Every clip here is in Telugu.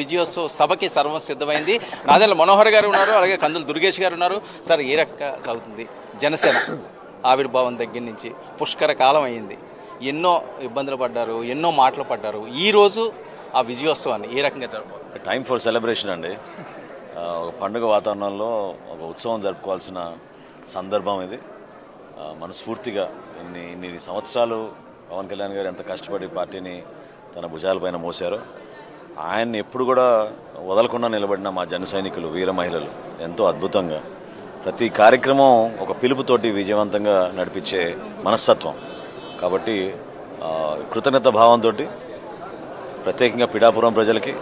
విజయోత్సవ సభకి సర్వం సిద్ధమైంది. నాదెళ్ల మనోహర్ గారు ఉన్నారు, అలాగే కందులు దుర్గేష్ గారు ఉన్నారు. సార్, ఏ రకంగా సాగుతుంది జనసేన ఆవిర్భావం దగ్గర నుంచి? పుష్కర కాలం అయింది, ఎన్నో ఇబ్బందులు పడ్డారు, ఎన్నో మాటలు పడ్డారు. ఈ రోజు ఆ విజయోత్సవాన్ని ఏ రకంగా జరుపుకోవాలి? టైం ఫర్ సెలబ్రేషన్ అండి. ఒక పండుగ వాతావరణంలో ఒక ఉత్సవం జరుపుకోవాల్సిన సందర్భం ఇది. మనస్ఫూర్తిగా ఇన్ని సంవత్సరాలు పవన్ కళ్యాణ్ గారు ఎంత కష్టపడి పార్టీని తన భుజాలపైన మోసారో, ఆయన్ని ఎప్పుడు కూడా వదలకుండా నిలబడిన మా జన సైనికులు, వీర మహిళలు ఎంతో అద్భుతంగా ప్రతి కార్యక్రమం ఒక పిలుపుతోటి విజయవంతంగా నడిపించే మనస్తత్వం. కాబట్టి కృతజ్ఞత భావంతో ప్రత్యేకంగా పిఠాపురం ప్రజలకి,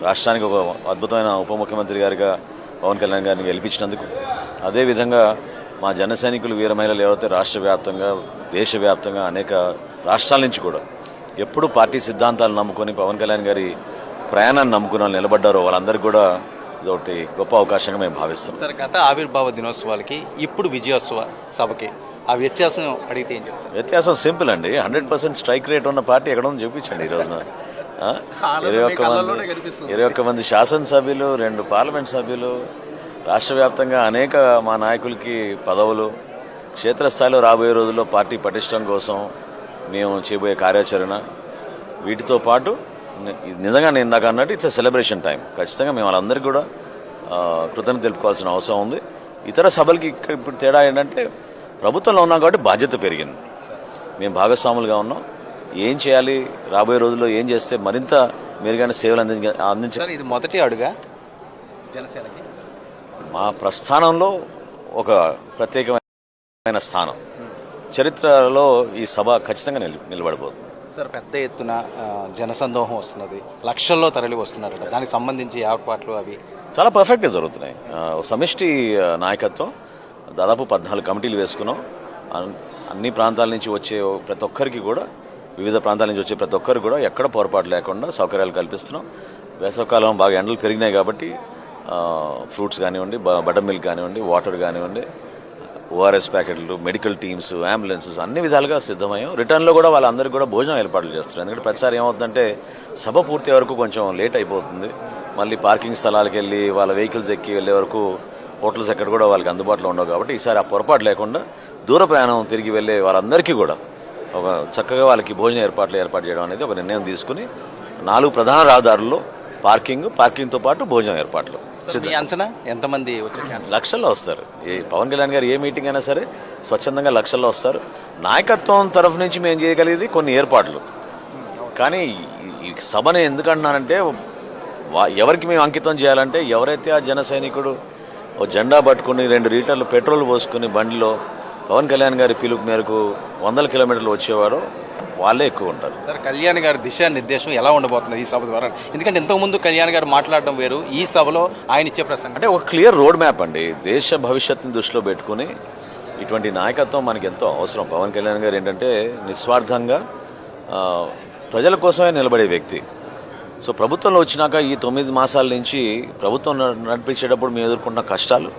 రాష్ట్రానికి ఒక అద్భుతమైన ఉప ముఖ్యమంత్రి గారిగా పవన్ కళ్యాణ్ గారిని గెలిపించినందుకు, అదేవిధంగా మా జన సైనికులు, వీర మహిళలు ఎవరైతే రాష్ట్ర వ్యాప్తంగా, దేశవ్యాప్తంగా అనేక రాష్ట్రాల నుంచి కూడా ఎప్పుడు పార్టీ సిద్ధాంతాలు నమ్ముకొని పవన్ కళ్యాణ్ గారి ప్రయాణాన్ని నమ్ముకుని నిలబడ్డారో వాళ్ళందరికీ కూడా ఇదొకటి గొప్ప అవకాశంగా మేము భావిస్తాం. సార్, గత ఆవిర్భావ దినోత్సవాలకి ఇప్పుడు విజయోత్సవ సభకి ఆ వ్యత్యాసం అడిగితే ఏం చెప్తారు? వ్యత్యాసం సింపుల్ అండి. 100% స్ట్రైక్ రేట్ ఉన్న పార్టీ ఎక్కడ ఉందో చూపించండి. ఈ రోజున 21 మంది శాసనసభ్యులు, 2 పార్లమెంట్ సభ్యులు, రాష్ట్ర వ్యాప్తంగా అనేక మా నాయకులకి పదవులు, క్షేత్రస్థాయిలో రాబోయే రోజుల్లో పార్టీ పటిష్టం కోసం మేము చేయబోయే కార్యాచరణ, వీటితో పాటు నిజంగా నేను ఇందాక అన్నట్టు ఇట్స్ సెలబ్రేషన్ టైం. ఖచ్చితంగా మేము వాళ్ళందరికీ కూడా కృతజ్ఞత తెలుపుకోవాల్సిన అవసరం ఉంది. ఇతర సభలకి ఇప్పుడు తేడా ఏంటంటే, ప్రభుత్వంలో ఉన్నాం కాబట్టి బాధ్యత పెరిగింది, మేము భాగస్వాములుగా ఉన్నాం. ఏం చేయాలి, రాబోయే రోజుల్లో ఏం చేస్తే మరింత మెరుగైన సేవలు అందించాలి. ఇది మొదటి అడుగా జనసేనకి? మా ప్రస్థానంలో ఒక ప్రత్యేకమైన స్థానం, చరిత్రలో ఈ సభ ఖచ్చితంగా నిలబడిపోతుంది. సార్, పెద్ద ఎత్తున జనసందోహం వస్తున్నది, లక్షల్లో తరలి వస్తున్నారు. దానికి సంబంధించి ఏర్పాట్లు అవి చాలా పర్ఫెక్ట్గా జరుగుతున్నాయి. సమిష్టి నాయకత్వం, దాదాపు 14 కమిటీలు వేసుకున్నాం. అన్ని ప్రాంతాల నుంచి వచ్చే ప్రతి ఒక్కరికి కూడా, వివిధ ప్రాంతాల నుంచి వచ్చే ప్రతి ఒక్కరికి కూడా ఎక్కడ పొరపాటు లేకుండా సౌకర్యాలు కల్పిస్తున్నాం. వేసవకాలం బాగా ఎండలు పెరిగినాయి కాబట్టి ఫ్రూట్స్ కానివ్వండి, బటర్ మిల్క్ కానివ్వండి, వాటర్ కానివ్వండి, ఓఆర్ఎస్ ప్యాకెట్లు, మెడికల్ టీమ్స్, అంబులెన్సెస్ అన్ని విధాలుగా సిద్ధమయ్యాం. రిటర్న్లో కూడా వాళ్ళందరికీ కూడా భోజనం ఏర్పాట్లు చేస్తారు. ఎందుకంటే ప్రతిసారి ఏమవుతుందంటే సభ పూర్తి వరకు కొంచెం లేట్ అయిపోతుంది. మళ్ళీ పార్కింగ్ స్థలాలకు వెళ్ళి వాళ్ళ వెహికల్స్ ఎక్కి వెళ్ళే వరకు హోటల్స్ ఎక్కడ కూడా వాళ్ళకి అందుబాటులో ఉండవు. కాబట్టి ఈసారి ఆ పొరపాటు లేకుండా దూర ప్రయాణం తిరిగి వెళ్ళే వాళ్ళందరికీ కూడా ఒక చక్కగా వాళ్ళకి భోజనం ఏర్పాటు చేయడం అనేది ఒక నిర్ణయం తీసుకుని 4 ప్రధాన రహదారుల్లో పార్కింగ్తో పాటు భోజనం ఏర్పాట్లు. అంచనా ఎంతమంది? లక్షల్లో వస్తారు. పవన్ కళ్యాణ్ గారు ఏ మీటింగ్ అయినా సరే స్వచ్ఛందంగా లక్షల్లో వస్తారు. నాయకత్వం తరఫు నుంచి మేము చేయగలిగేది కొన్ని ఏర్పాట్లు. కానీ ఈ సభని ఎందుకంటున్నానంటే, ఎవరికి మేము అంకితం చేయాలంటే, ఎవరైతే ఆ జన సైనికుడు ఓ జెండా పట్టుకుని 2 లీటర్లు పెట్రోల్ పోసుకుని బండిలో పవన్ కళ్యాణ్ గారి పిలుపు మేరకు 100 కిలోమీటర్లు వచ్చేవారో వాళ్ళే ఎక్కువ ఉంటారు. సార్, కళ్యాణ్ గారి దిశానిర్దేశం ఎలా ఉండబోతుంది ఈ సభ ద్వారా? ఎందుకంటే ఇంతకుముందు కళ్యాణ్ గారు మాట్లాడడం వేరు, ఈ సభలో ఆయన ఇచ్చే ప్రసంగం అంటే ఒక క్లియర్ రోడ్ మ్యాప్ అండి. దేశ భవిష్యత్తుని దృష్టిలో పెట్టుకుని ఇటువంటి నాయకత్వం మనకి ఎంతో అవసరం. పవన్ కళ్యాణ్ గారు ఏంటంటే నిస్వార్థంగా ప్రజల కోసమే నిలబడే వ్యక్తి. సో ప్రభుత్వంలో వచ్చినాక ఈ 9 మాసాల నుంచి ప్రభుత్వం నడిపించేటప్పుడు మేము ఎదుర్కొన్న కష్టాలు,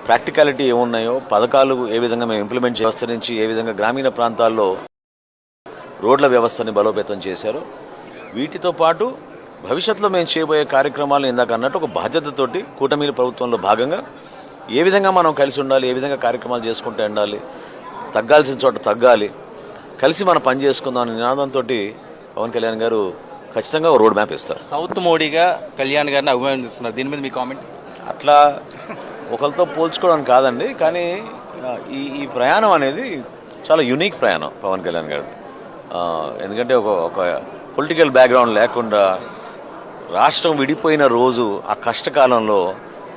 ప్రాక్టికాలిటీ ఏమున్నాయో, పథకాలు ఏ విధంగా మేము ఇంప్లిమెంట్ వ్యవస్థ నుంచి ఏ విధంగా గ్రామీణ ప్రాంతాల్లో రోడ్ల వ్యవస్థని బలోపేతం చేశారు, వీటితో పాటు భవిష్యత్తులో మేము చేయబోయే కార్యక్రమాలు ఇందాక అన్నట్టు ఒక బాధ్యతతోటి కూటమి ప్రభుత్వంలో భాగంగా ఏ విధంగా మనం కలిసి ఉండాలి, ఏ విధంగా కార్యక్రమాలు చేసుకుంటూ ఉండాలి, తగ్గాల్సిన చోట తగ్గాలి, కలిసి మనం పని చేసుకుందాం అనే నినాదంతో పవన్ కళ్యాణ్ గారు ఖచ్చితంగా ఒక రోడ్ మ్యాప్ ఇస్తారు. సౌత్ మోడీగా కళ్యాణ్ గారిని అభినందిస్తున్నారు, దీని మీద మీ కామెంట్? అట్లా ఒకరితో పోల్చుకోవడానికి కాదండి, కానీ ఈ ప్రయాణం అనేది చాలా యూనిక్ ప్రయాణం పవన్ కళ్యాణ్ గారు. ఎందుకంటే ఒక పొలిటికల్ బ్యాక్గ్రౌండ్ లేకుండా రాష్ట్రం విడిపోయిన రోజు, ఆ కష్టకాలంలో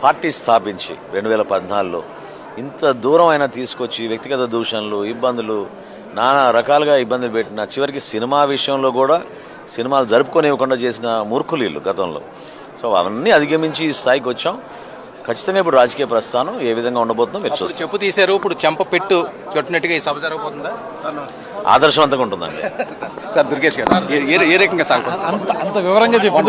పార్టీ స్థాపించి 2014లో ఇంత దూరం అయినా తీసుకొచ్చి వ్యక్తిగత దూషణలు, ఇబ్బందులు, నానా రకాలుగా ఇబ్బందులు పెట్టిన, చివరికి సినిమా విషయంలో కూడా సినిమాలు జరుపుకోనివ్వకుండా చేసిన మూర్ఖులు వీళ్ళు గతంలో. సో అవన్నీ అధిగమించి ఈ స్థాయికి వచ్చాం. ఖచ్చితంగా ఇప్పుడు రాజకీయ ప్రస్థానం ఏ విధంగా ఉండబోతుందో మీరు చూస్తారు. చెప్పు తీశారు, ఇప్పుడు చెంప పెట్టు కొట్టినట్టుగా ఈ సభ జరగబోతుందా? ఆదర్శవంతంగా ఉంటుందండి. సార్, దుర్గేష్ గారు ఏ రకంగా సాగుతుంది? అంత వివరంగా చెప్పి